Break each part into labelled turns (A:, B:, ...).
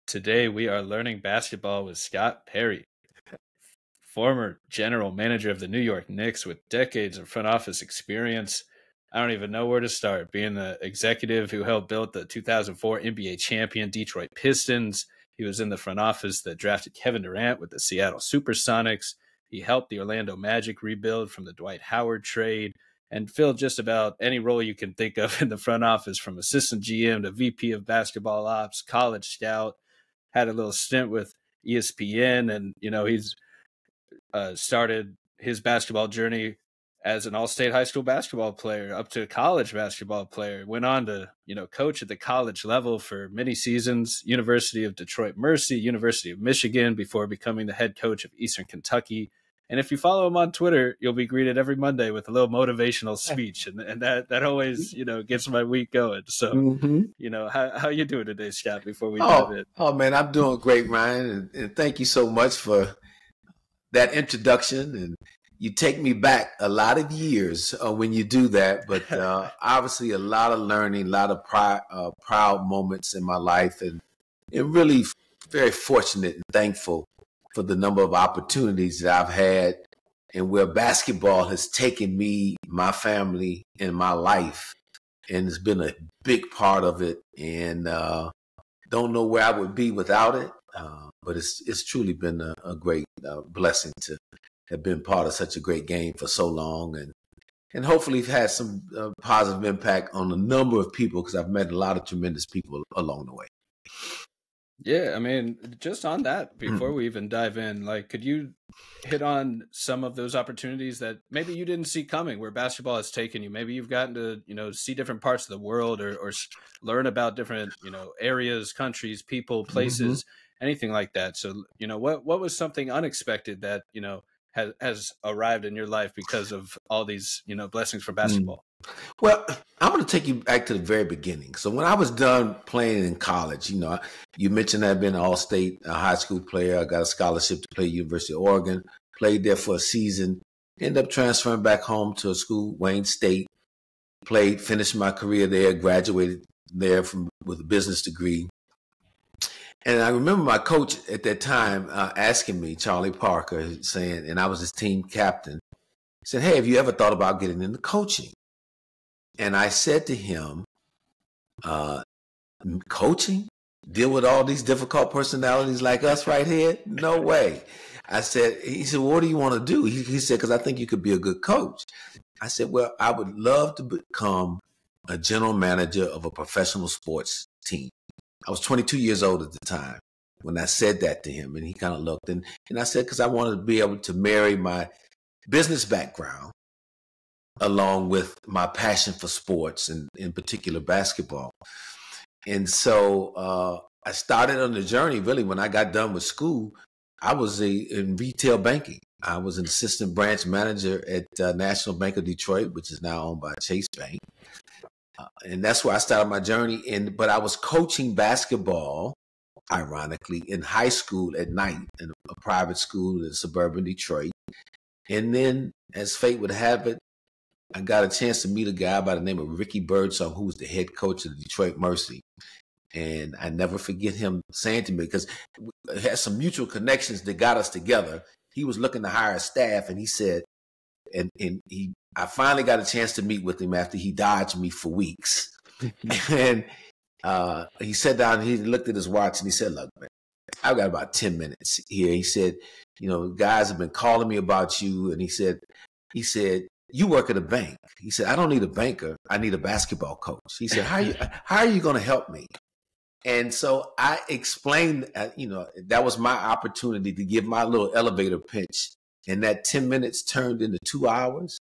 A: Today we are learning basketball with Scott Perry, former general manager of the New York Knicks with decades of front office experience. I don't even know where to start. Being the executive who helped build the 2004 NBA champion Detroit Pistons. He was in the front office that drafted Kevin Durant with the Seattle Supersonics. He helped the Orlando Magic rebuild from the Dwight Howard trade and filled just about any role you can think of in the front office, from assistant GM to VP of basketball ops, college scout. Had a little stint with ESPN, and he's started his basketball journey as an all-state high school basketball player up to a college basketball player. Went on to coach at the college level for many seasons, University of Detroit Mercy, University of Michigan, before becoming the head coach of Eastern Kentucky. And if you follow him on Twitter, you'll be greeted every Monday with a little motivational speech, and that always gets my week going. So how you doing today, Scott? Before we dive in.
B: Oh man, I'm doing great, Ryan, and thank you so much for that introduction. And you take me back a lot of years when you do that, but obviously a lot of learning, a lot of proud moments in my life, and really very fortunate and thankful for the number of opportunities that I've had and where basketball has taken me, my family, and my life. And it's been a big part of it, and don't know where I would be without it. But it's truly been a great blessing to have been part of such a great game for so long, and hopefully had some positive impact on a number of people, because I've met a lot of tremendous people along the way.
A: Yeah, I mean, just on that, before we even dive in, could you hit on some of those opportunities that maybe you didn't see coming, where basketball has taken you? Maybe you've gotten to, see different parts of the world, or learn about different, areas, countries, people, places, anything like that. So, what was something unexpected that, has arrived in your life because of all these, blessings for basketball?
B: Well, I'm going to take you back to the very beginning. So when I was done playing in college, you mentioned I've been an all-state high school player. I got a scholarship to play at University of Oregon, played there for a season, ended up transferring back home to a school, Wayne State, finished my career there, graduated there with a business degree. And I remember my coach at that time asking me, Charlie Parker, saying, and I was his team captain, said, "Hey, have you ever thought about getting into coaching?" And I said to him, "Coaching? Deal with all these difficult personalities like us right here? No way." He said, "Well, what do you want to do?" He said, "Because I think you could be a good coach." I said, "Well, I would love to become a general manager of a professional sports team." I was 22 years old at the time when I said that to him, and he kind of looked. And I said, because I wanted to be able to marry my business background along with my passion for sports, and in particular basketball. And so I started on the journey, really, when I got done with school. I was in retail banking. I was an assistant branch manager at National Bank of Detroit, which is now owned by Chase Bank. And that's where I started my journey. But I was coaching basketball, ironically, in high school at night in a private school in suburban Detroit. And then, as fate would have it, I got a chance to meet a guy by the name of Ricky Birdsong, who was the head coach of the Detroit Mercy. And I never forget him saying to me, because we had some mutual connections that got us together. He was looking to hire a staff, and he said, I finally got a chance to meet with him after he dodged me for weeks. And he sat down, he looked at his watch, and he said, "Look, man, I've got about 10 minutes here." He said, "Guys have been calling me about you." And he said, "You work at a bank." He said, "I don't need a banker. I need a basketball coach." He said, how are you going to help me?" And so I explained, that was my opportunity to give my little elevator pitch. And that 10 minutes turned into 2 hours.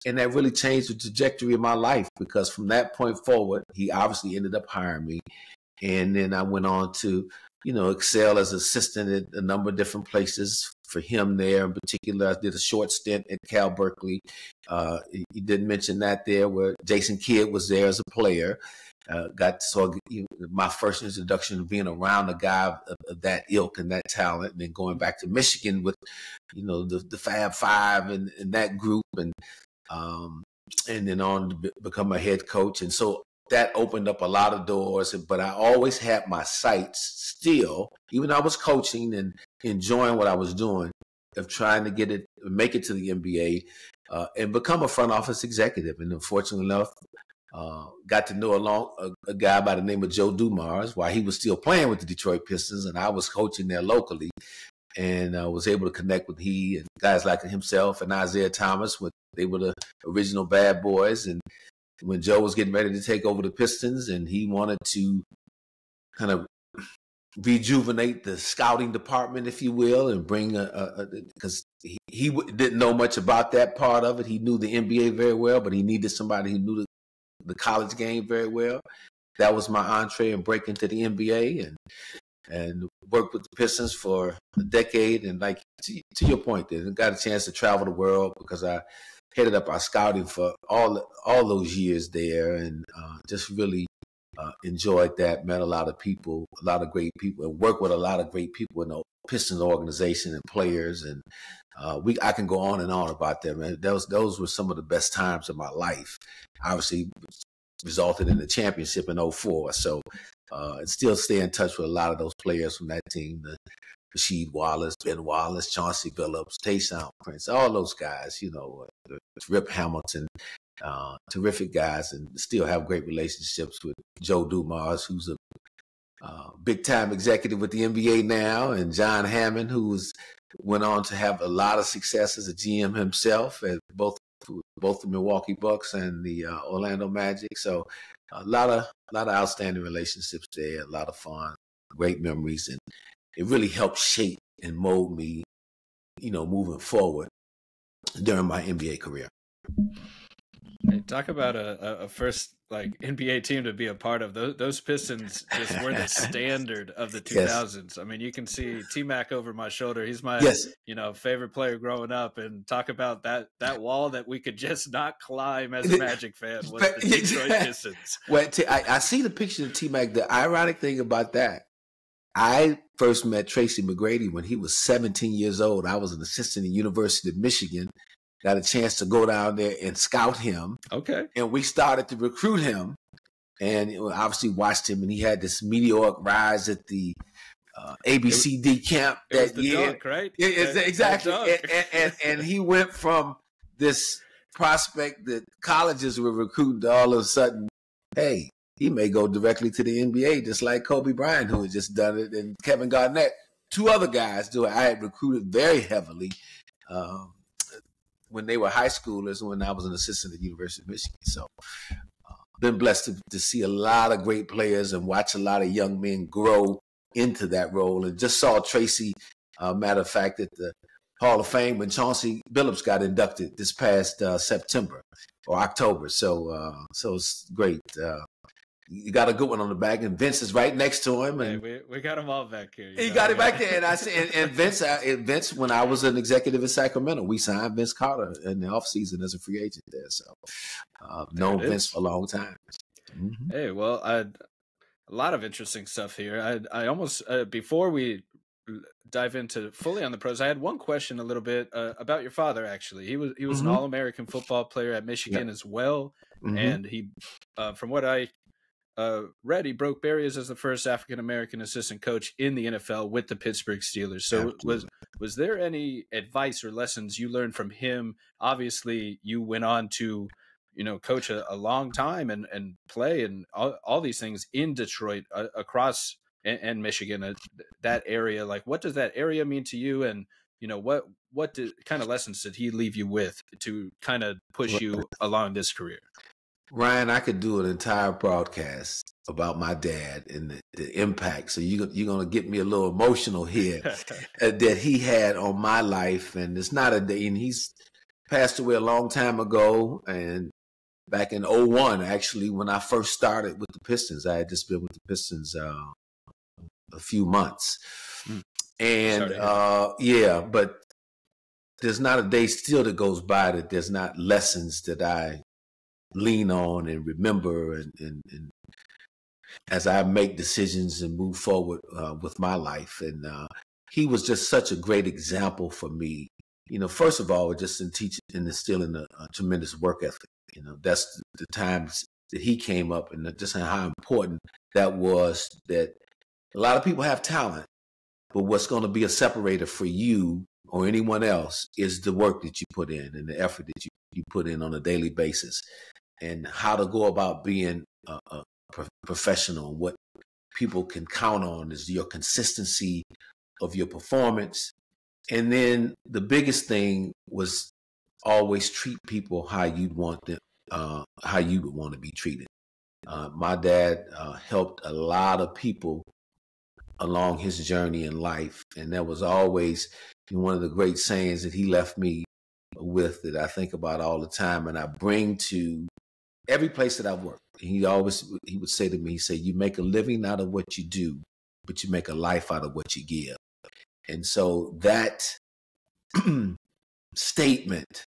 B: And that really changed the trajectory of my life, because from that point forward, he obviously ended up hiring me. And then I went on to, excel as assistant at a number of different places for him there. In particular, I did a short stint at Cal Berkeley. You didn't mention that there, where Jason Kidd was there as a player. My first introduction to being around a guy of that ilk and that talent, and then going back to Michigan with, the Fab Five and that group, and then on to become a head coach. And so that opened up a lot of doors, but I always had my sights still, even though I was coaching and enjoying what I was doing, of trying to make it to the NBA and become a front office executive. And unfortunately enough, got to know a guy by the name of Joe Dumars while he was still playing with the Detroit Pistons, and I was coaching there locally, and was able to connect with he and guys like himself and Isaiah Thomas. They were the original bad boys. And when Joe was getting ready to take over the Pistons, and he wanted to kind of rejuvenate the scouting department, if you will, and bring because he didn't know much about that part of it. He knew the NBA very well, but he needed somebody who knew the college game very well. That was my entree and break into the NBA, and worked with the Pistons for a decade. And like to your point, there got a chance to travel the world because I headed up our scouting for all those years there, and just really enjoyed that. Met a lot of people, a lot of great people, and worked with a lot of great people in the Pistons organization and players. And I can go on and on about that, man. Those were some of the best times of my life. Obviously, resulted in the championship in 2004. So, and still stay in touch with a lot of those players from that team. Rasheed Wallace, Ben Wallace, Chauncey Billups, Tayshaun Prince, all those guys, Rip Hamilton, terrific guys, and still have great relationships with Joe Dumars, who's a big-time executive with the NBA now, and John Hammond, who went on to have a lot of success as a GM himself at both the Milwaukee Bucks and the Orlando Magic. So a lot of outstanding relationships there, a lot of fun, great memories, and it really helped shape and mold me, moving forward during my NBA career.
A: Hey, talk about a first NBA team to be a part of. Those Pistons just were the standard of the 2000s. Yes. I mean, you can see T-Mac over my shoulder. He's my favorite player growing up. And talk about that wall that we could just not climb as a Magic fan was the Detroit Pistons.
B: Well, I see the picture of T-Mac. The ironic thing about that, I first met Tracy McGrady when he was 17 years old. I was an assistant at the University of Michigan. Got a chance to go down there and scout him. Okay. And we started to recruit him, and obviously watched him, and he had this meteoric rise at the ABCD camp that year.
A: Dunk, right?
B: Yeah, exactly. And he went from this prospect that colleges were recruiting to all of a sudden, hey, he may go directly to the NBA, just like Kobe Bryant, who had just done it, and Kevin Garnett. Two other guys do it. I had recruited very heavily when they were high schoolers, when I was an assistant at the University of Michigan. So been blessed to see a lot of great players and watch a lot of young men grow into that role. And just saw Tracy, matter of fact, at the Hall of Fame when Chauncey Billups got inducted this past September or October. So it's great. You got a good one on the back, and Vince is right next to him. And
A: hey, we got him all back here.
B: He got it back there, and I said, and Vince, when I was an executive in Sacramento, we signed Vince Carter in the offseason as a free agent there. So, known Vince for a long time.
A: Mm-hmm. Hey, well, a lot of interesting stuff here. I almost before we dive into fully on the pros, I had one question a little bit about your father. Actually, he was mm-hmm. an All-American football player at Michigan as well, mm-hmm. and he, from what I read, he broke barriers as the first African-American assistant coach in the NFL with the Pittsburgh Steelers. So was there any advice or lessons you learned from him? Obviously, you went on to, coach a long time and play and all these things in Detroit, across and Michigan, that area. Like, what does that area mean to you? And, what kind of lessons did he leave you with to kind of push you along this career?
B: Ryan, I could do an entire broadcast about my dad and the impact. So you're going to get me a little emotional here that he had on my life. And it's not a day. And he's passed away a long time ago. And back in 2001, actually, when I first started with the Pistons, I had just been with the Pistons a few months. And but there's not a day still that goes by that there's not lessons that I lean on and remember and as I make decisions and move forward with my life. And he was just such a great example for me. First of all, just in teaching and instilling a tremendous work ethic. That's the times that he came up, and just how important that was. That a lot of people have talent, but what's going to be a separator for you or anyone else is the work that you put in and the effort that you put in on a daily basis, and how to go about being a professional. What people can count on is your consistency of your performance. And then the biggest thing was always treat people how you'd want them, how you would want to be treated. My dad helped a lot of people along his journey in life, and that was always one of the great sayings that he left me with, that I think about all the time, and I bring to every place that I work. He would say to me, he said, "You make a living out of what you do, but you make a life out of what you give." And so that statement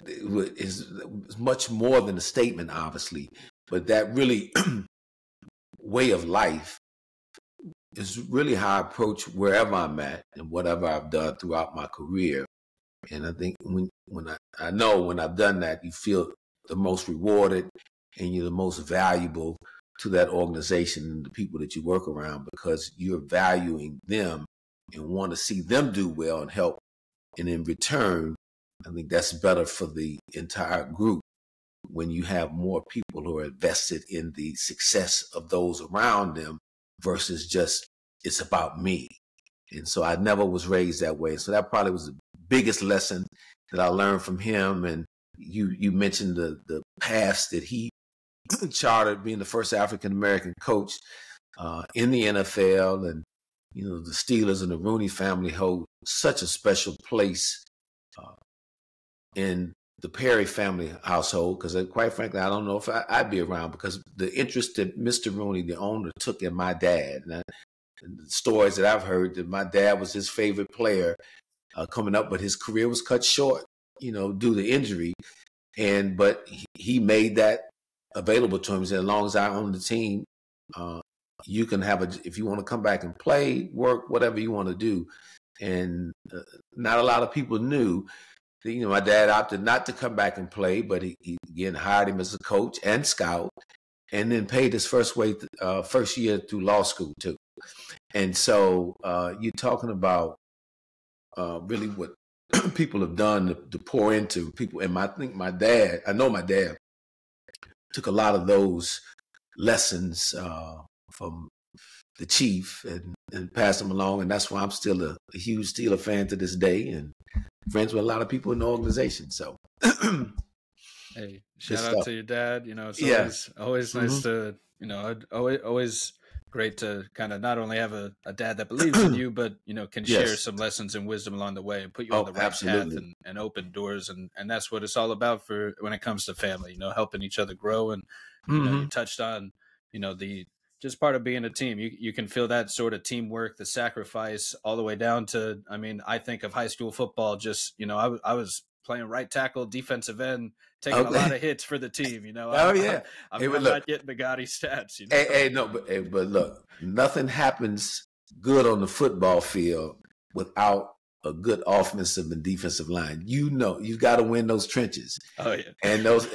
B: is much more than a statement, obviously, but that really way of life is really how I approach wherever I'm at and whatever I've done throughout my career. And I think when I've done that, you feel the most rewarded and you're the most valuable to that organization and the people that you work around, because you're valuing them and want to see them do well and help. And in return, I think that's better for the entire group when you have more people who are invested in the success of those around them versus just it's about me. And so I never was raised that way. So that probably was the biggest lesson that I learned from him. And you mentioned the paths that he chartered, being the first African-American coach in the NFL. And, the Steelers and the Rooney family hold such a special place in the Perry family household, because quite frankly, I don't know if I'd be around, because the interest that Mr. Rooney, the owner, took in my dad. And the stories that I've heard, that my dad was his favorite player coming up, but his career was cut short, due to injury. But he made that available to him. He said, as long as I own the team, you can if you want to come back and play, work, whatever you want to do. And not a lot of people knew that, my dad opted not to come back and play, but he again hired him as a coach and scout, and then paid his first year through law school too. And so you're talking about really what people have done to pour into people. And I know my dad took a lot of those lessons from the chief and passed them along. And that's why I'm still a huge Steeler fan to this day, and friends with a lot of people in the organization. So,
A: hey, shout out to your dad. It's always nice to, always great to kind of not only have a dad that believes in you, but, can share some lessons and wisdom along the way and put you on the right path and open doors. And that's what it's all about for when it comes to family, helping each other grow. And, you touched on, the just part of being a team. You can feel that sort of teamwork, the sacrifice, all the way down to, I think of high school football, just, I was playing right tackle, defensive end, taking a lot of hits for the team, I'm not getting the gaudy stats,
B: but look, nothing happens good on the football field without a good offensive and defensive line. You've got to win those trenches.
A: Oh yeah.
B: And those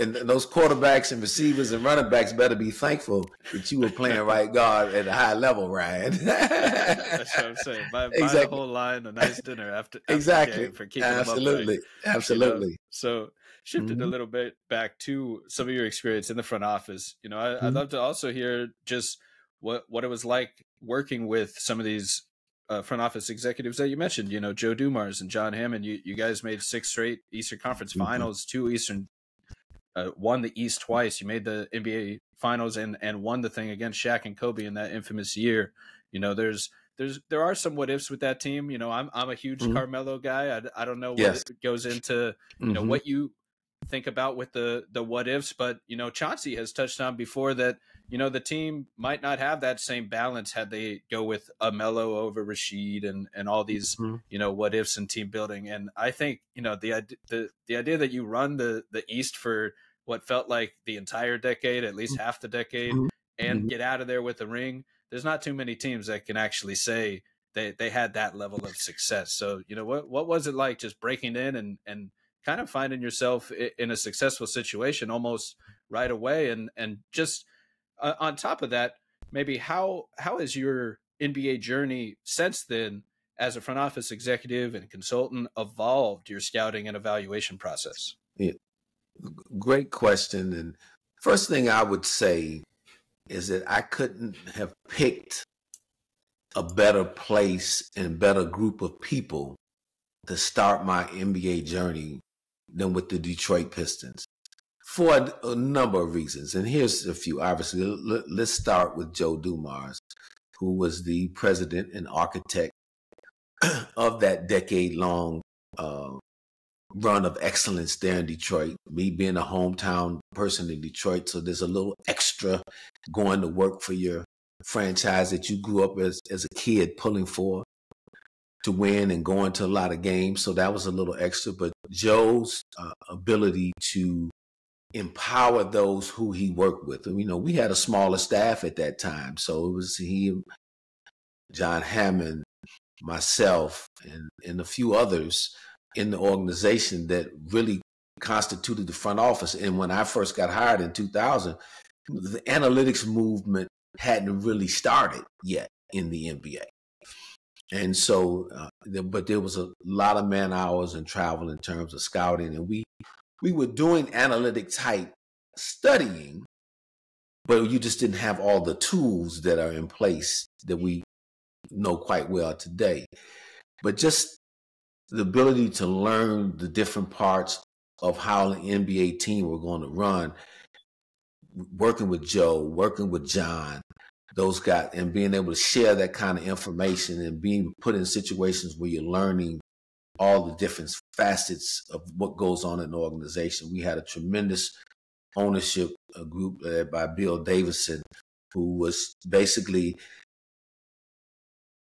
B: quarterbacks and receivers and running backs better be thankful that you were playing right guard at a high level, Ryan.
A: That's what I'm saying. Buy the whole line a nice dinner after
B: exactly.
A: the game for keeping them
B: upright. Absolutely.
A: So shifted a little bit back to some of your experience in the front office. I'd love to also hear just what it was like working with some of these front office executives that you mentioned, Joe Dumars and John Hammond. You guys made 6 straight Eastern Conference Finals, 2 Eastern, won the East twice. You made the NBA Finals and won the thing against Shaq and Kobe in that infamous year. There are some what ifs with that team. I'm a huge Carmelo guy. I don't know what goes into what you think about with the what ifs, but Chauncey has touched on before that the team might not have that same balance had they go with a Melo over Rashid and all these what ifs and team building. And I think the idea that you run the East for what felt like the entire decade, at least half the decade, and get out of there with a ring. There's not too many teams that can actually say they had that level of success. So what was it like just breaking in and kind of finding yourself in a successful situation almost right away. And just on top of that, maybe how has your NBA journey since then, as a front office executive and consultant, evolved your scouting and evaluation process?
B: Yeah, great question. And first thing I would say is that I couldn't have picked a better place and better group of people to start my NBA journey than with the Detroit Pistons for a number of reasons. And here's a few. Obviously, let's start with Joe Dumars, who was the president and architect of that decade-long run of excellence there in Detroit. Me being a hometown person in Detroit, so there's a little extra going to work for your franchise that you grew up as a kid pulling for to win and going to a lot of games. So that was a little extra. But Joe's ability to empower those who he worked with. You know, we had a smaller staff at that time. So it was he, John Hammond, myself, and a few others in the organization that really constituted the front office. And when I first got hired in 2000, the analytics movement hadn't really started yet in the NBA. And so, but there was a lot of man hours and travel in terms of scouting. And we were doing analytic type studying, but you just didn't have all the tools that are in place that we know quite well today. But just the ability to learn the different parts of how an NBA team were going to run, working with Joe, working with John, those guys, and being able to share that kind of information and being put in situations where you're learning all the different facets of what goes on in the organization. We had a tremendous ownership group led by Bill Davison, who was basically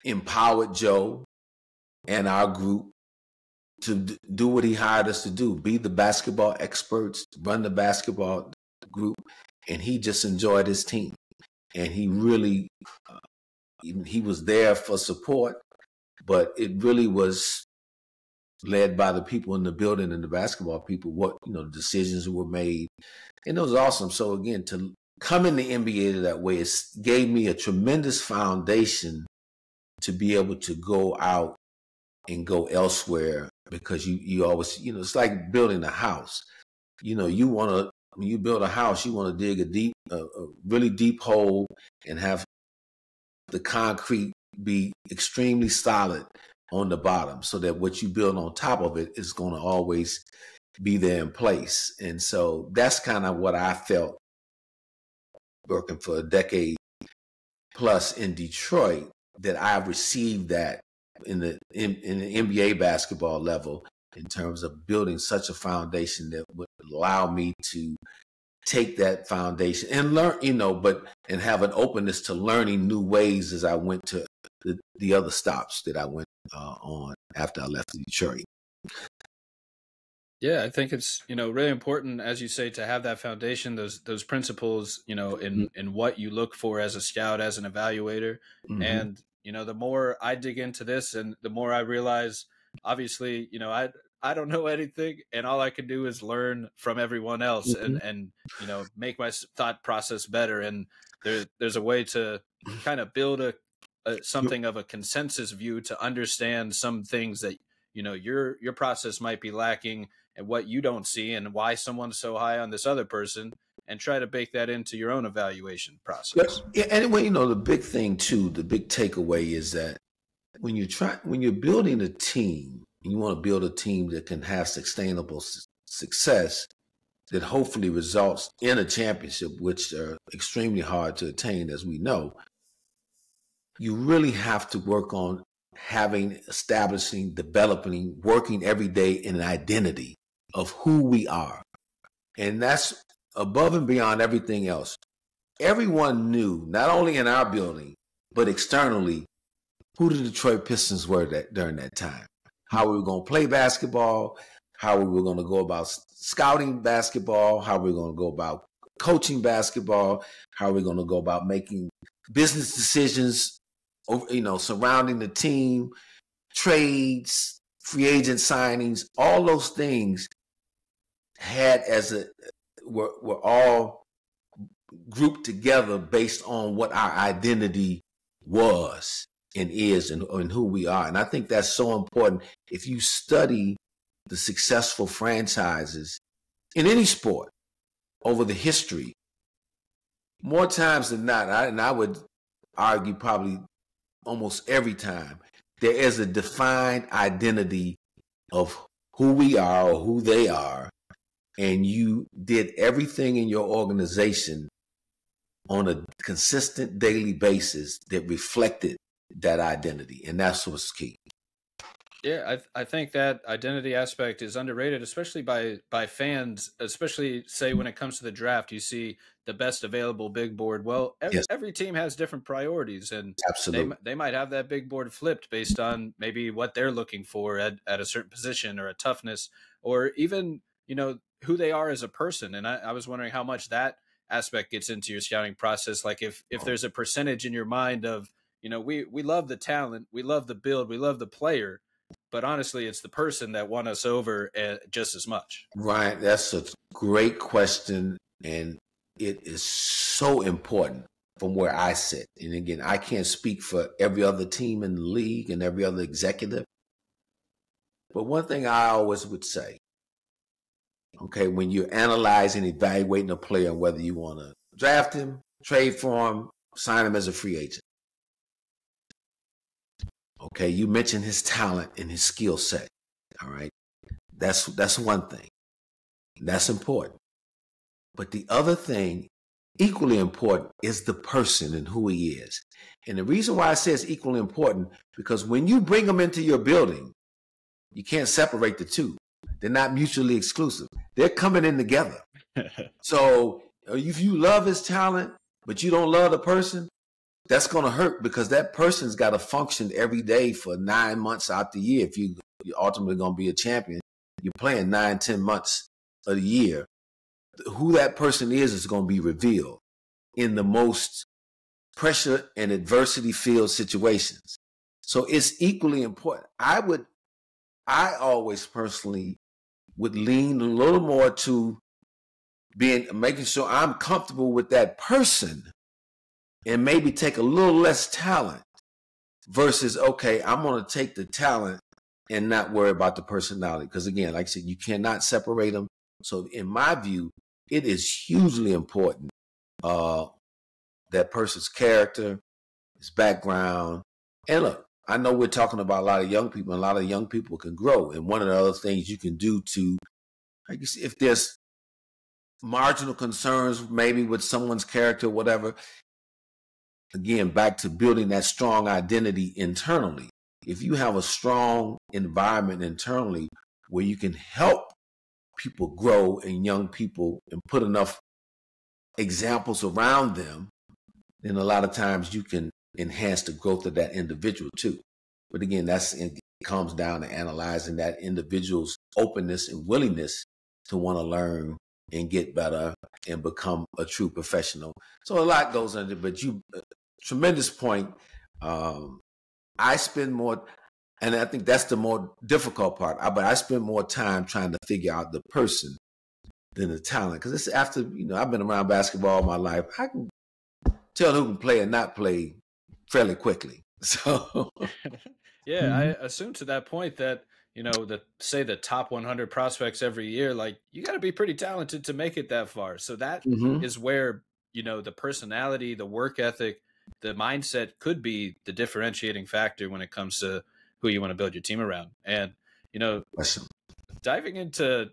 B: empowered Joe and our group to do what he hired us to do, be the basketball experts, run the basketball group, and he just enjoyed his team. And he really, he was there for support, but it really was led by the people in the building and the basketball people, what, you know, decisions were made. And it was awesome. So again, to come in the NBA that way, it gave me a tremendous foundation to be able to go out and go elsewhere, because you always, you know, it's like building a house. You know, you want to, when you build a house, you want to dig a really deep hole and have the concrete be extremely solid on the bottom, so that what you build on top of it is going to always be there in place. And so that's kind of what I felt working for a decade plus in Detroit, that I received that in the NBA basketball level, in terms of building such a foundation that would allow me to take that foundation and learn, you know, and have an openness to learning new ways as I went to the other stops that I went on after I left Detroit.
A: Yeah, I think it's, you know, really important, as you say, to have that foundation, those principles, you know, in what you look for as a scout, as an evaluator. Mm-hmm. And, you know, the more I dig into this and the more I realize, obviously, you know, I don't know anything, and all I can do is learn from everyone else. Mm-hmm. and you know, make my thought process better. And there's a way to kind of build something of a consensus view to understand some things that, you know, your process might be lacking, and what you don't see, and why someone's so high on this other person, and try to bake that into your own evaluation process.
B: Yeah, anyway, you know, the big thing too, the big takeaway is that when you're building a team, you want to build a team that can have sustainable success, that hopefully results in a championship, which are extremely hard to attain, as we know. You really have to work on establishing, developing, working every day in an identity of who we are. And that's above and beyond everything else. Everyone knew, not only in our building, but externally, who the Detroit Pistons were during that time. How we were going to play basketball, how we were going to go about scouting basketball, how we were going to go about coaching basketball, how we're going to go about making business decisions, you know, surrounding the team, trades, free agent signings, all those things had as we're all grouped together based on what our identity was and is and who we are. And I think that's so important. If you study the successful franchises in any sport over the history, more times than not, and I would argue probably almost every time, there is a defined identity of who we are or who they are, and you did everything in your organization on a consistent daily basis that reflected that identity, and that's what's key.
A: Yeah, I think that identity aspect is underrated, especially by fans, especially say when it comes to the draft. You see the best available big board. Well, every team has different priorities, and
B: absolutely,
A: they might have that big board flipped based on maybe what they're looking for at a certain position or a toughness, or even who they are as a person. And I was wondering how much that aspect gets into your scouting process. Like if there's a percentage in your mind of we love the talent, we love the build, we love the player. But honestly, it's the person that won us over just as much.
B: Right. That's a great question. And it is so important from where I sit. And again, I can't speak for every other team in the league and every other executive. But one thing I always would say, okay, when you're analyzing, evaluating a player, whether you want to draft him, trade for him, sign him as a free agent. Okay, you mentioned his talent and his skill set. All right, that's one thing. That's important. But the other thing, equally important, is the person and who he is. And the reason why I say it's equally important, because when you bring them into your building, you can't separate the two. They're not mutually exclusive. They're coming in together. So if you love his talent, but you don't love the person, that's going to hurt, because that person's got to function every day for 9 months out the year. If you're ultimately going to be a champion, you're playing 9-10 months of the year. Who that person is going to be revealed in the most pressure and adversity filled situations. So it's equally important. I always personally would lean a little more to making sure I'm comfortable with that person, and maybe take a little less talent versus, okay, I'm going to take the talent and not worry about the personality. Because again, like I said, you cannot separate them. So in my view, it is hugely important that person's character, his background. And look, I know we're talking about a lot of young people, and a lot of young people can grow. And one of the other things you can do to, I guess, if there's marginal concerns maybe with someone's character, whatever, again, back to building that strong identity internally. If you have a strong environment internally where you can help people grow, and young people, and put enough examples around them, then a lot of times you can enhance the growth of that individual too. But again, it comes down to analyzing that individual's openness and willingness to want to learn and get better and become a true professional. So a lot goes into it, but tremendous point. I spend more, and I think that's the more difficult part, but I spend more time trying to figure out the person than the talent. Because it's after, I've been around basketball all my life. I can tell who can play and not play fairly quickly. So
A: yeah, I assume to that point that, the top 100 prospects every year, like, you got to be pretty talented to make it that far. So that is where, the personality, the work ethic, the mindset could be the differentiating factor when it comes to who you want to build your team around. And, diving into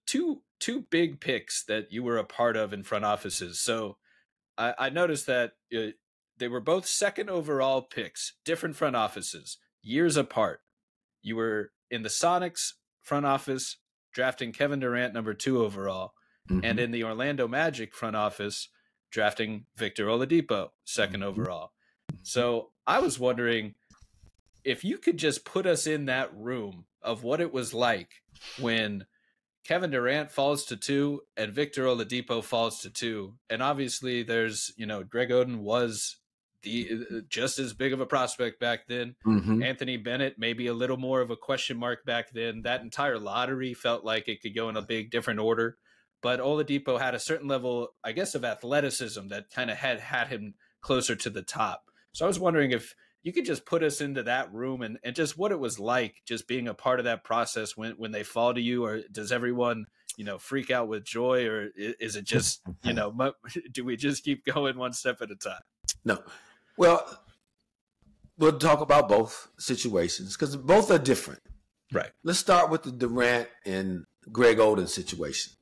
A: two big picks that you were a part of in front offices. So I noticed that they were both second overall picks, different front offices, years apart. You were in the Sonics front office drafting Kevin Durant, number 2 overall, and in the Orlando Magic front office drafting Victor Oladipo, 2nd overall. So I was wondering if you could just put us in that room of what it was like when Kevin Durant falls to 2 and Victor Oladipo falls to 2. And obviously there's, Greg Oden was just as big of a prospect back then. Anthony Bennett, maybe a little more of a question mark back then. That entire lottery felt like it could go in a big different order. but Oladipo had a certain level, I guess, of athleticism that kind of had him closer to the top. So I was wondering if you could just put us into that room and just what it was like just being a part of that process when they fall to you, or does everyone, freak out with joy, or is it just, do we just keep going one step at a time?
B: No. Well, we'll talk about both situations because both are different.
A: Right.
B: Let's start with the Durant and Greg Oden situation.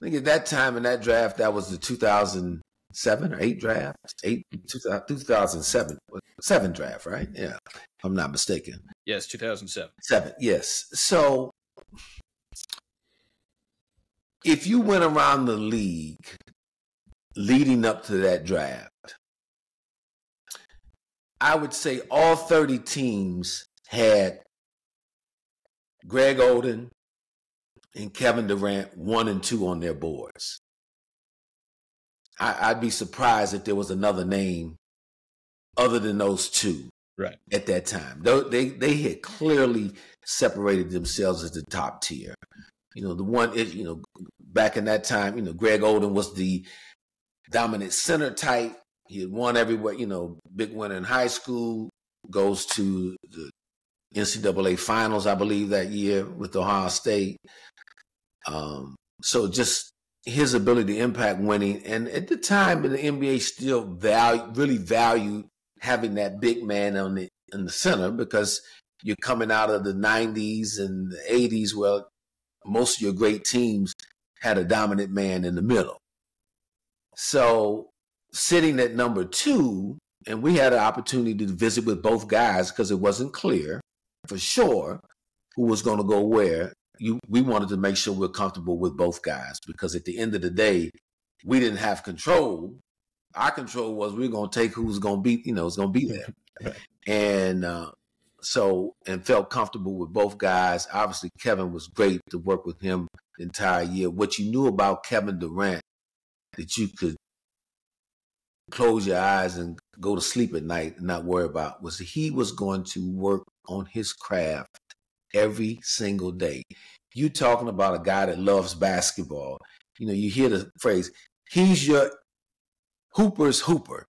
B: I think at that time in that draft, that was the 2007 or 8 draft, 2007 draft, right? Yeah, if I'm not mistaken.
A: Yes, 2007.
B: 7, yes. So if you went around the league leading up to that draft, I would say all 30 teams had Greg Oden and Kevin Durant 1 and 2 on their boards. I'd be surprised if there was another name other than those two
A: right
B: at that time. They had clearly separated themselves as the top tier. The one is, back in that time, Greg Oden was the dominant center type. He had won everywhere, big winner in high school, goes to the NCAA finals, I believe, that year with Ohio State. So just his ability to impact winning. And at the time, the NBA still really valued having that big man in the center because you're coming out of the 90s and the 80s where most of your great teams had a dominant man in the middle. So sitting at number 2, and we had an opportunity to visit with both guys because it wasn't clear for sure who was going to go where. We wanted to make sure we're comfortable with both guys because at the end of the day, we didn't have control. Our control was we're going to take who's going to be, is going to be there.
A: Right.
B: And and felt comfortable with both guys. Obviously, Kevin was great to work with him the entire year. What you knew about Kevin Durant that you could close your eyes and go to sleep at night and not worry about was he was going to work on his craft every single day. You talking about a guy that loves basketball. You hear the phrase, he's your hooper's hooper.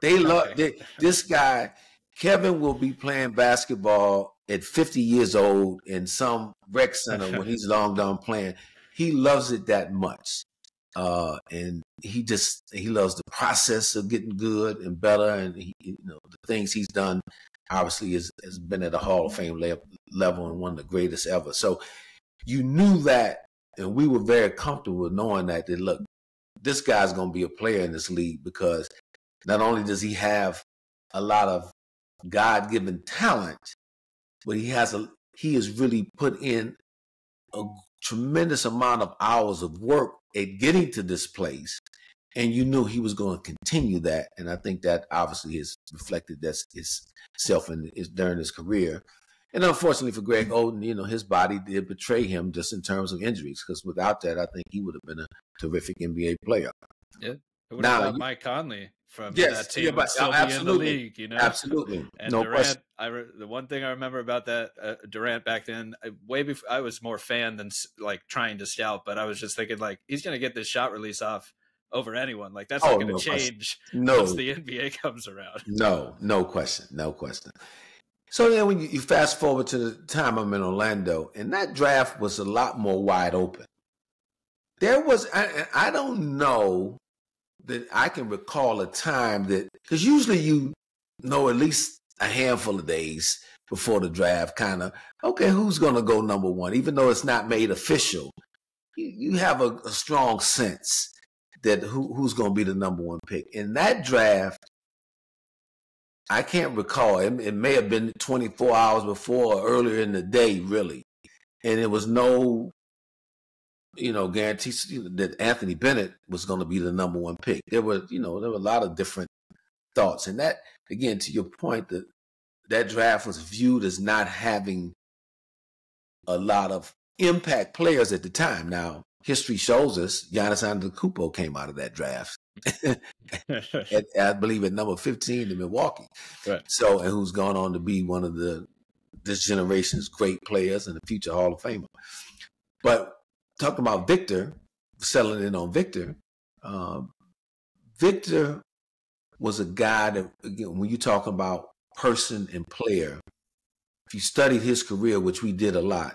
B: They love this guy. Kevin will be playing basketball at 50 years old in some rec center when he's long done playing. He loves it that much. And he loves the process of getting good and better. And the things he's done obviously has been at a Hall of Fame level and one of the greatest ever. So you knew that, and we were very comfortable knowing that look, this guy's going to be a player in this league because not only does he have a lot of God-given talent, but he has really put in a tremendous amount of hours of work at getting to this place, and you knew he was going to continue that. And I think that obviously has reflected itself during his career. And unfortunately for Greg Oden, his body did betray him just in terms of injuries, because without that, I think he would have been a terrific NBA player.
A: Yeah. Who would have thought Mike Conley from that team would still be in the league,
B: Absolutely.
A: And no Durant, the one thing I remember about that Durant back then, way before, I was more fan than like trying to scout, but I was just thinking like, he's going to get this shot release off over anyone. Like that's not going to change once the NBA comes around.
B: No question. So then when you fast forward to the time I'm in Orlando, and that draft was a lot more wide open. There was, I don't know that I can recall a time that, because usually at least a handful of days before the draft, kind of, okay, who's going to go number 1? Even though it's not made official, you have a strong sense that who's going to be the number 1 pick. In that draft, I can't recall. It may have been 24 hours before or earlier in the day, really. And there was no, guarantee that Anthony Bennett was going to be the number 1 pick. There were a lot of different thoughts. And that, again, to your point, that draft was viewed as not having a lot of impact players at the time. Now, history shows us Giannis Antetokounmpo came out of that draft. I believe at number 15 in Milwaukee.
A: Right.
B: So, and who's gone on to be one of this generation's great players and a future Hall of Famer. But talking about Victor settling in on Victor, um, Victor was a guy that, again, when you talk about person and player, if you studied his career, which we did a lot,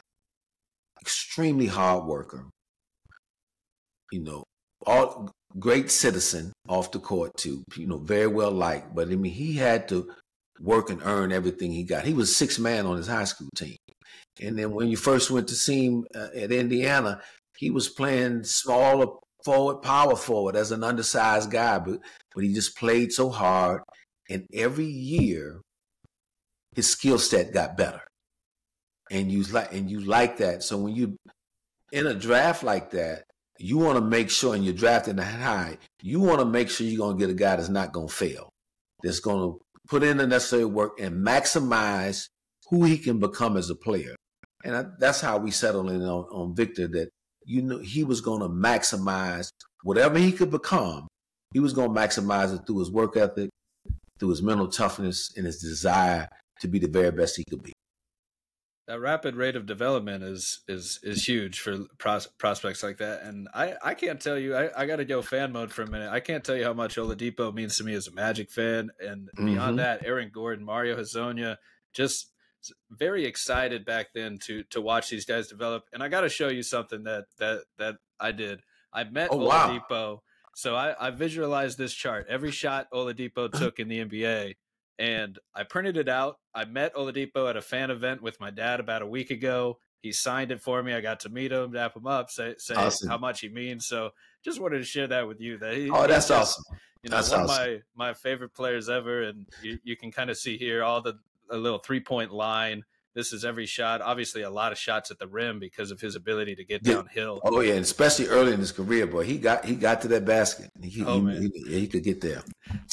B: extremely hard worker, all great citizen off the court too, very well liked. But I mean, he had to work and earn everything he got. He was sixth man on his high school team. And then when you first went to see him at Indiana, he was playing smaller forward, power forward as an undersized guy, but he just played so hard. And every year, his skill set got better. And you like that. So when you in a draft like that, you want to make sure, and you're drafting that high, you want to make sure you're going to get a guy that's not going to fail, that's going to put in the necessary work and maximize who he can become as a player. And that's how we settled in on Victor, that he was going to maximize whatever he could become. He was going to maximize it through his work ethic, through his mental toughness, and his desire to be the very best he could be.
A: That rapid rate of development is huge for prospects like that. And I can't tell you, I got to go fan mode for a minute. I can't tell you how much Oladipo means to me as a Magic fan. And beyond that, Aaron Gordon, Mario Hezonja, just very excited back then to watch these guys develop. And I got to show you something that I did. I met Oladipo. Wow. So I visualized this chart. Every shot Oladipo took in the NBA. And I printed it out. I met Oladipo at a fan event with my dad about a week ago. He signed it for me. I got to meet him, dap him up, say awesome. How much he means. So just wanted to share that with you.
B: That's awesome.
A: That's one of my favorite players ever. And you can kind of see here all a little 3-point line. This is every shot. Obviously, a lot of shots at the rim because of his ability to get downhill.
B: Oh yeah, and especially early in his career, boy, he got to that basket. He could get there.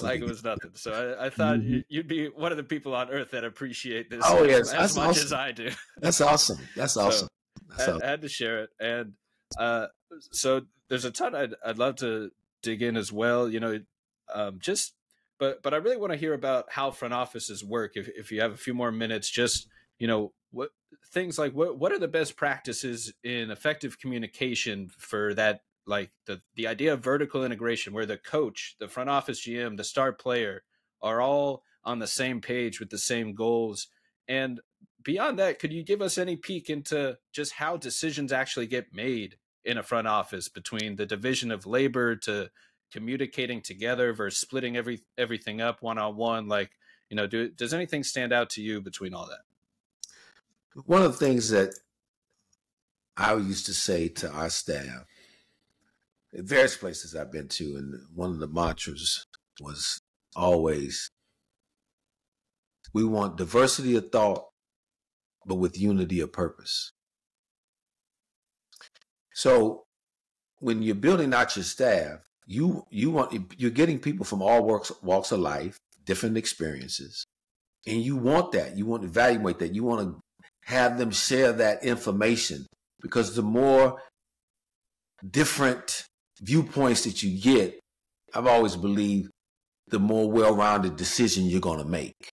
A: Like it was nothing. So I thought you'd be one of the people on earth that appreciate this as much as I do.
B: That's awesome. That's awesome.
A: So I had to share it, and so there's a ton I'd love to dig in as well. But I really want to hear about how front offices work. If you have a few more minutes, just. What things like what are the best practices in effective communication for that, like the idea of vertical integration where the coach, the front office GM, the star player are all on the same page with the same goals. And beyond that, could you give us any peek into just how decisions actually get made in a front office between the division of labor to communicating together versus splitting everything up one-on-one? Like, does anything stand out to you between all that?
B: One of the things that I used to say to our staff at various places I've been to, and one of the mantras was always, we want diversity of thought, but with unity of purpose. So when you're building out your staff, you're getting people from all walks of life, different experiences, and you want that. You want to evaluate that. You want to have them share that information, because the more different viewpoints that you get, I've always believed, the more well-rounded decision you're going to make,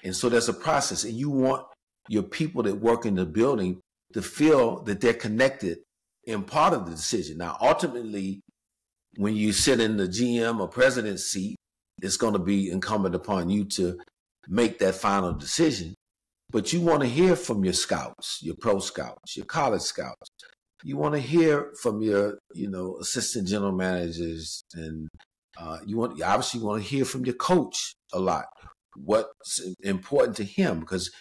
B: And so there's a process, and you want your people that work in the building to feel that they're connected in part of the decision. Now, ultimately, when you sit in the GM or president's seat, it's going to be incumbent upon you to make that final decision. But you want to hear from your scouts, your pro scouts, your college scouts. You want to hear from your, assistant general managers, and you want to hear from your coach a lot. What's important to him, because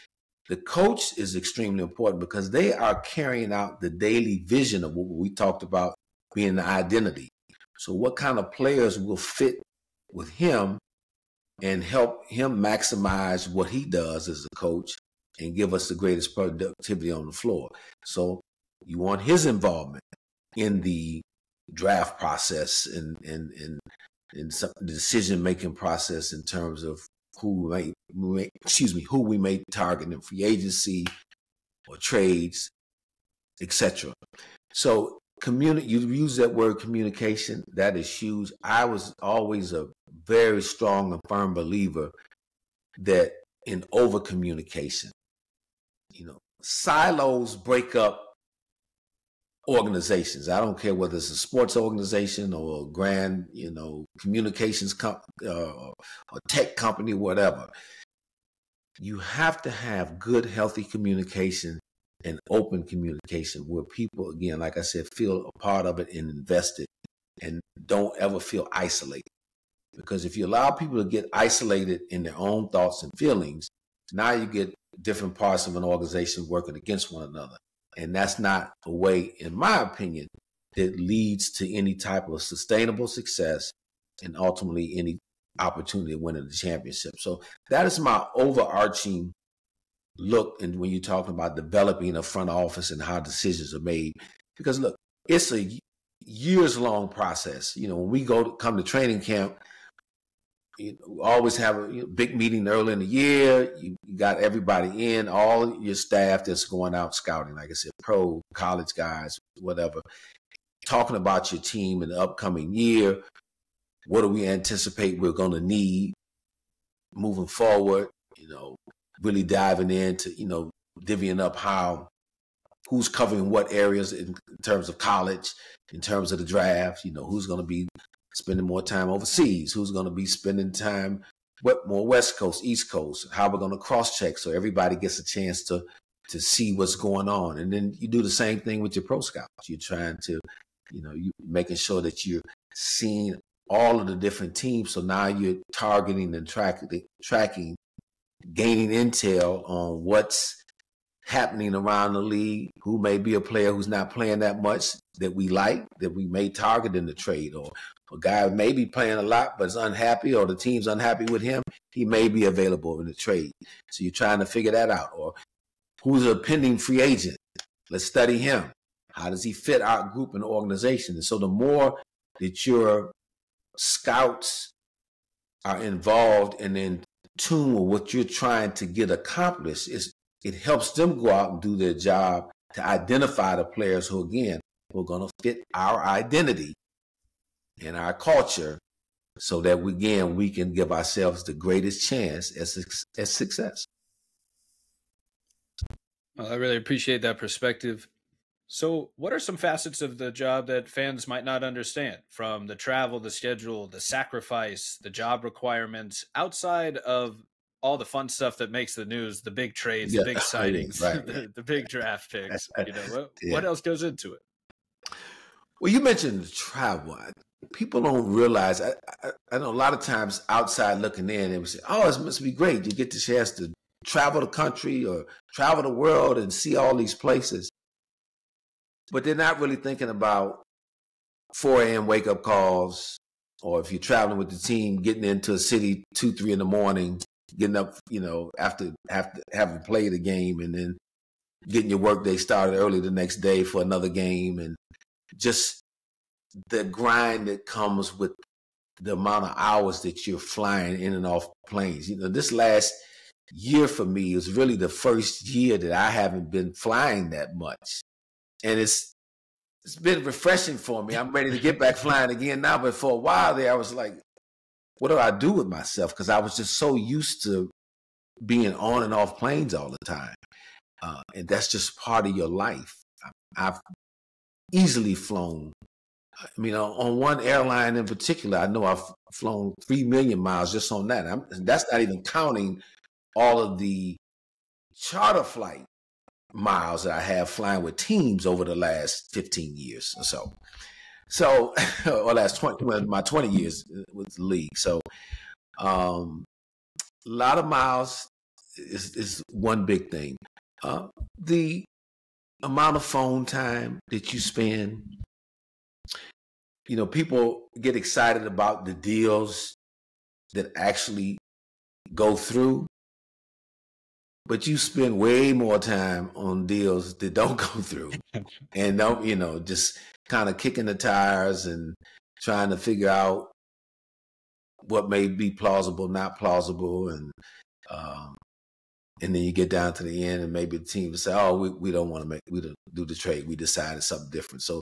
B: the coach is extremely important, because they are carrying out the daily vision of what we talked about being the identity. So what kind of players will fit with him and help him maximize what he does as a coach and give us the greatest productivity on the floor. So you want his involvement in the draft process and some decision-making process in terms of who we may target in free agency or trades, etc. So you use that word communication. That is huge. I was always a very strong and firm believer that in over-communication, silos break up organizations. I don't care whether it's a sports organization or a grand, communications or tech company, whatever. You have to have good, healthy communication and open communication where people, again, like I said, feel a part of it and invested and don't ever feel isolated. Because if you allow people to get isolated in their own thoughts and feelings, now you get different parts of an organization working against one another. And that's not a way, in my opinion, that leads to any type of sustainable success and ultimately any opportunity of winning the championship. So that is my overarching look. And when you're talking about developing a front office and how decisions are made, because look, it's a years-long process. When we come to training camp, you always have a big meeting early in the year. You got everybody in, all your staff that's going out scouting, like I said, pro, college guys, whatever, talking about your team in the upcoming year. What do we anticipate we're going to need moving forward? Really diving into, divvying up who's covering what areas in terms of college, in terms of the draft, who's going to be spending more time overseas, who's going to be spending time more West Coast, East Coast, how we're going to cross-check so everybody gets a chance to see what's going on. And then you do the same thing with your pro scouts. You're trying to, you making sure that you're seeing all of the different teams. So now you're targeting and tracking, gaining intel on what's happening around the league, who may be a player who's not playing that much that we like, that we may target in the trade, or a guy may be playing a lot but is unhappy, or the team's unhappy with him, he may be available in the trade. So you're trying to figure that out. Or who's a pending free agent? Let's study him. How does he fit our group and organization? And so the more that your scouts are involved and in tune with what you're trying to get accomplished, it helps them go out and do their job to identify the players who, again, are going to fit our identity and our culture so that, we can give ourselves the greatest chance at success.
A: Well, I really appreciate that perspective. So what are some facets of the job that fans might not understand, from the travel, the schedule, the sacrifice, the job requirements, outside of all the fun stuff that makes the news, the big trades, the big signings,
B: right.
A: the big draft picks? What else goes into it?
B: Well, you mentioned the travel. People don't realize, I know a lot of times outside looking in, they would say, oh, it must be great. You get the chance to travel the country or travel the world and see all these places. But they're not really thinking about 4 a.m. wake-up calls, or if you're traveling with the team, getting into a city 2, 3 in the morning, getting up, after having played a game, and then getting your workday started early the next day for another game, and just the grind that comes with the amount of hours that you're flying in and off planes. This last year for me is really the first year that I haven't been flying that much. And it's been refreshing for me. I'm ready to get back flying again now. But for a while there, I was like, what do I do with myself? Because I was just so used to being on and off planes all the time. And that's just part of your life. I've easily flown. I mean, on one airline in particular, I know I've flown 3 million miles just on that. That's not even counting all of the charter flight miles that I have flying with teams over the last 15 years or so. Or last 20, my 20 years with the league. So, a lot of miles is one big thing. The amount of phone time that you spend, people get excited about the deals that actually go through, but you spend way more time on deals that don't go through and don't, just kind of kicking the tires and trying to figure out what may be plausible, not plausible. And then you get down to the end and maybe the team will say, oh, we don't want to do the trade. We decided something different. So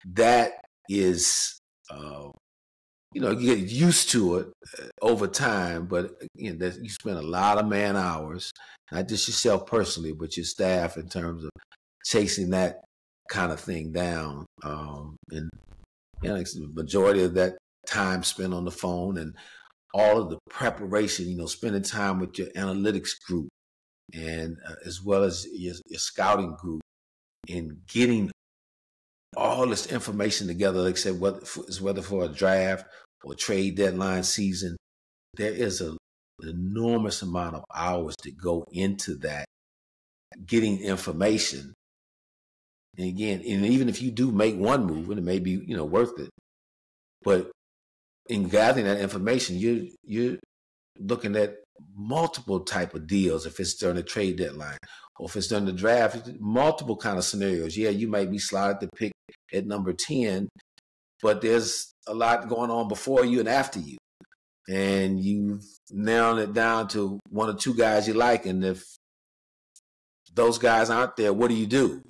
B: that is, you get used to it over time, but you spend a lot of man hours, not just yourself personally, but your staff in terms of chasing that kind of thing down. And it's the majority of that time spent on the phone and all of the preparation, spending time with your analytics group and as well as your scouting group and getting all this information together, like I said, whether for a draft or trade deadline season, there is an enormous amount of hours that go into that, getting information. And again, and even if you do make one move, and it may be, worth it, but in gathering that information, you're looking at multiple type of deals. If it's during the trade deadline or if it's during the draft, multiple kind of scenarios. Yeah, you might be slotted to pick at number 10, but there's a lot going on before you and after you. And you've narrowed it down to one or two guys you like. And if those guys aren't there, what do you do?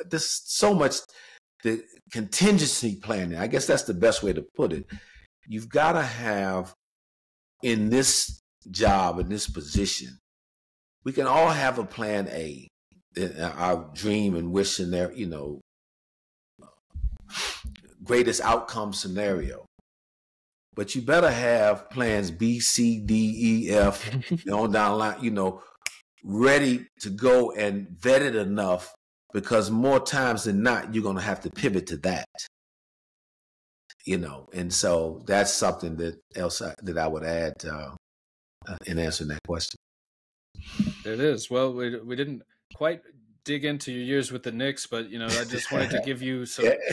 B: There's so much the contingency planning. I guess that's the best way to put it. You've got to have in this job, in this position, we can all have a plan A, our dream and wish in there, greatest outcome scenario. But you better have plans B, C, D, E, F, on down the line, ready to go and vetted enough, because more times than not, you're going to have to pivot to that. And so that's something that I would add in answering that question.
A: It is. Well, we didn't quite dig into your years with the Knicks, but I just wanted to give you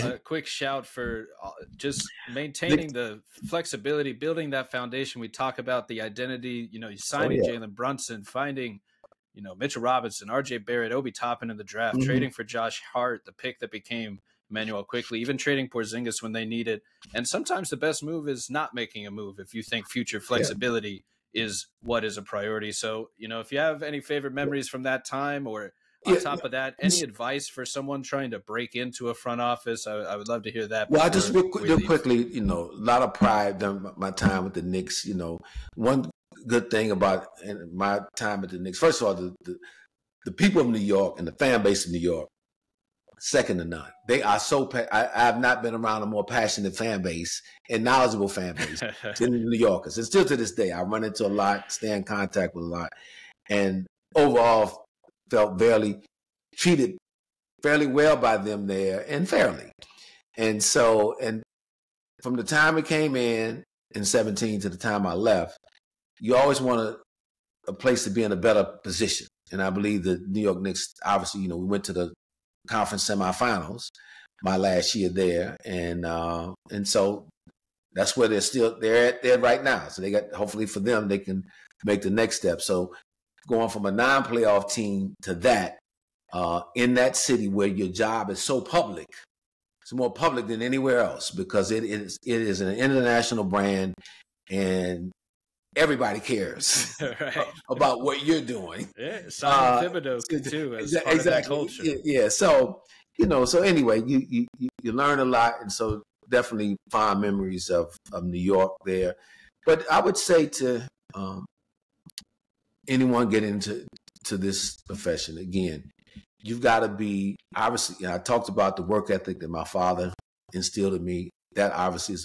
A: a quick shout for just maintaining the flexibility, building that foundation. We talk about the identity. You signing Jalen Brunson, finding Mitchell Robinson, R.J. Barrett, Obi Toppin in the draft, trading for Josh Hart, the pick that became Emmanuel quickly, even trading Porzingis when they need it. And sometimes the best move is not making a move if you think future flexibility is what is a priority. So, if you have any favorite memories from that time, or on top of that, any advice for someone trying to break into a front office, I would love to hear that.
B: Well, I just real quickly, a lot of pride during my time with the Knicks. One good thing about my time at the Knicks, first of all, the people of New York and the fan base of New York, second to none. They are so. I have not been around a more passionate fan base and knowledgeable fan base than the New Yorkers. And still to this day, I run into a lot, stay in contact with a lot, and overall felt treated fairly well by them there, and fairly. And so, and from the time it came in 17 to the time I left, you always want a place to be in a better position. And I believe the New York Knicks, obviously, we went to the conference semifinals my last year there, and so that's where they're at there right now. So they got, hopefully for them, they can make the next step. So going from a non-playoff team to that in that city where your job is so public, it's more public than anywhere else, because it is an international brand and everybody cares about what you're doing.
A: Yeah, Simon Thibodeau too, as part of that culture.
B: Yeah. So so anyway, you learn a lot, and so definitely fond memories of New York there. But I would say to anyone getting into this profession, again, you've got to be, obviously, I talked about the work ethic that my father instilled in me. That obviously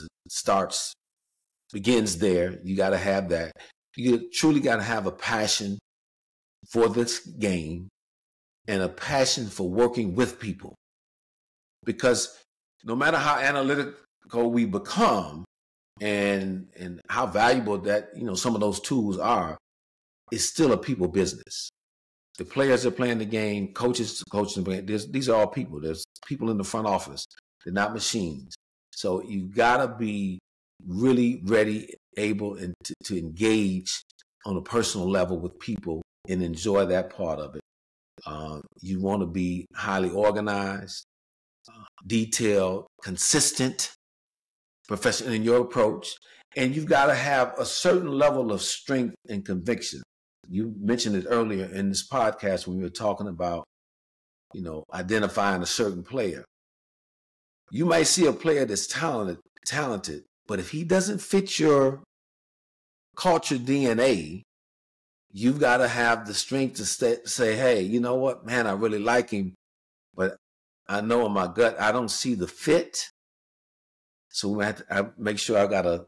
B: begins there. You got to have that. You truly got to have a passion for this game and a passion for working with people. Because no matter how analytical we become and how valuable that, some of those tools are, it's still a people business. The players that are playing the game, coaches coaching the game, these are all people. There's people in the front office. They're not machines. So you got to be really ready, able, and to engage on a personal level with people and enjoy that part of it. You want to be highly organized, detailed, consistent, professional in your approach, and you've got to have a certain level of strength and conviction. You mentioned it earlier in this podcast when we were talking about, identifying a certain player. You might see a player that's talented, but if he doesn't fit your culture DNA, you've got to have the strength to say, hey, you know what, man, I really like him, but I know in my gut I don't see the fit. So I make sure I gotta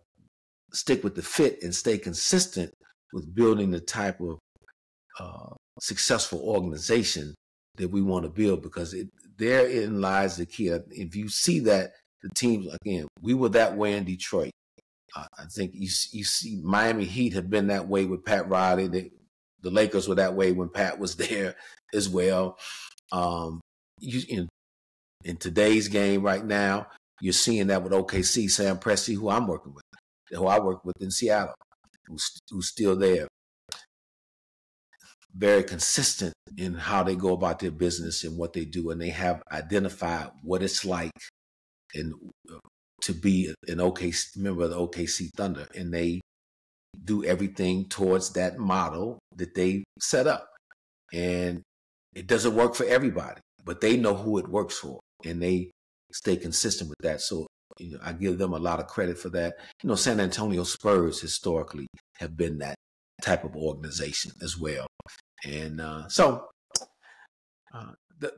B: stick with the fit and stay consistent with building the type of successful organization that we want to build, because therein lies the key. If you see that the teams, again, we were that way in Detroit. I think you see Miami Heat have been that way with Pat Riley. The Lakers were that way when Pat was there as well. In today's game right now, you're seeing that with OKC, Sam Presti, who I work with in Seattle, who's still there. Very consistent in how they go about their business and what they do, and they have identified what it's like and to be an member of the OKC Thunder, and they do everything towards that model that they set up. And it doesn't work for everybody, but they know who it works for, and they stay consistent with that. So I give them a lot of credit for that. San Antonio Spurs historically have been that type of organization as well. And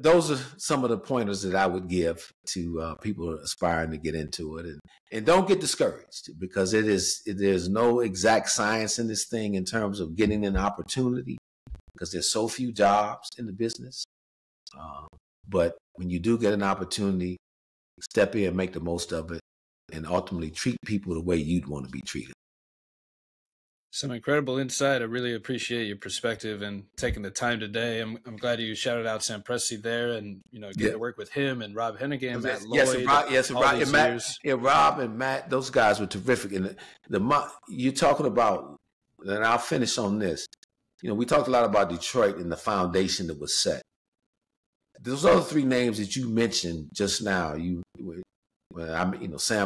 B: those are some of the pointers that I would give to people aspiring to get into it. And don't get discouraged, because there's no exact science in this thing in terms of getting an opportunity, because there's so few jobs in the business. But when you do get an opportunity, step in, make the most of it, and ultimately treat people the way you'd want to be treated.
A: Some incredible insight. I really appreciate your perspective and taking the time today. I'm glad you shouted out Sam Presti there, and getting to work with him and Rob Hennigan, Matt Lloyd.
B: Rob and Matt, those guys were terrific. And you're talking about, and I'll finish on this. We talked a lot about Detroit and the foundation that was set. Those other three names that you mentioned just now, Sam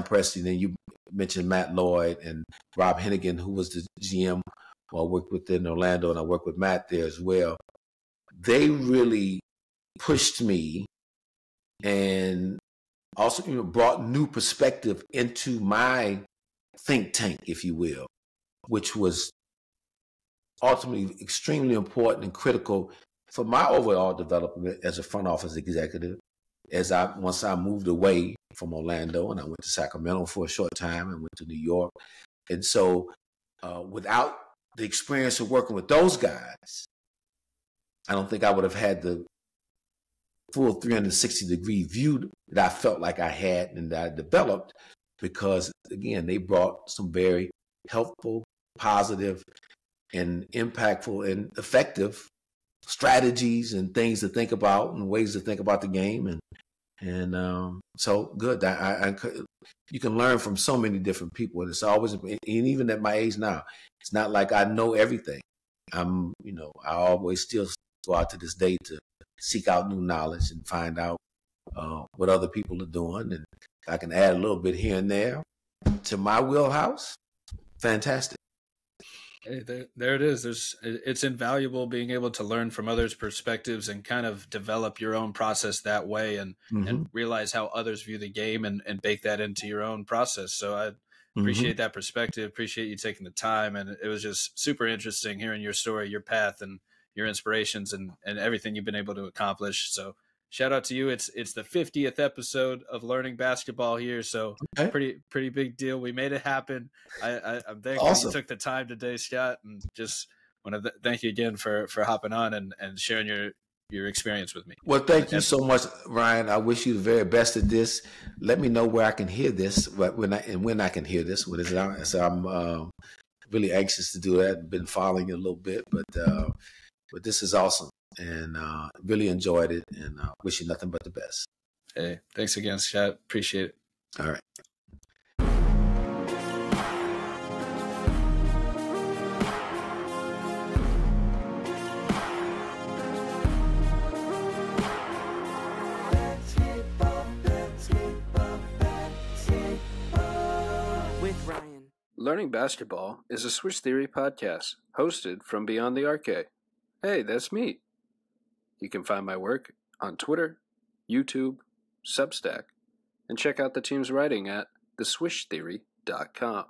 B: Presti, then you mentioned Matt Lloyd and Rob Hennigan, who was the GM who I worked with in Orlando, and I worked with Matt there as well. They really pushed me and also brought new perspective into my think tank, if you will, which was ultimately extremely important and critical for my overall development as a front office executive. Once I moved away from Orlando and I went to Sacramento for a short time and went to New York. And so without the experience of working with those guys, I don't think I would have had the full 360-degree view that I felt like I had and that I developed, because, again, they brought some very helpful, positive, and impactful and effective strategies and things to think about and ways to think about the game. And so good. You can learn from so many different people. And it's always, and even at my age now, it's not like I know everything. I always still go out to this day to seek out new knowledge and find out what other people are doing. And I can add a little bit here and there to my wheelhouse. Fantastic.
A: Hey, there it is. It's invaluable being able to learn from others' perspectives and kind of develop your own process that way, and realize how others view the game and bake that into your own process. So I appreciate that perspective. Appreciate you taking the time. And it was just super interesting hearing your story, your path, and your inspirations and everything you've been able to accomplish. So shout out to you. It's the 50th episode of Learning Basketball here. So pretty big deal. We made it happen. I'm thankful you took the time today, Scott, and just want to thank you again for hopping on and sharing your experience with me.
B: Well, thank you so much, Ryan. I wish you the very best at this. Let me know where I can hear this, when I can hear this. When it's out. So I'm really anxious to do that. I've been following you a little bit, but this is awesome. And really enjoyed it, and wish you nothing but the best.
A: Hey, thanks again, Scott. Appreciate it.
B: All right.
A: With Ryan. Learning Basketball is a Swish Theory podcast hosted from Beyond the Arcade. Hey, that's me. You can find my work on Twitter, YouTube, Substack, and check out the team's writing at theswishtheory.com.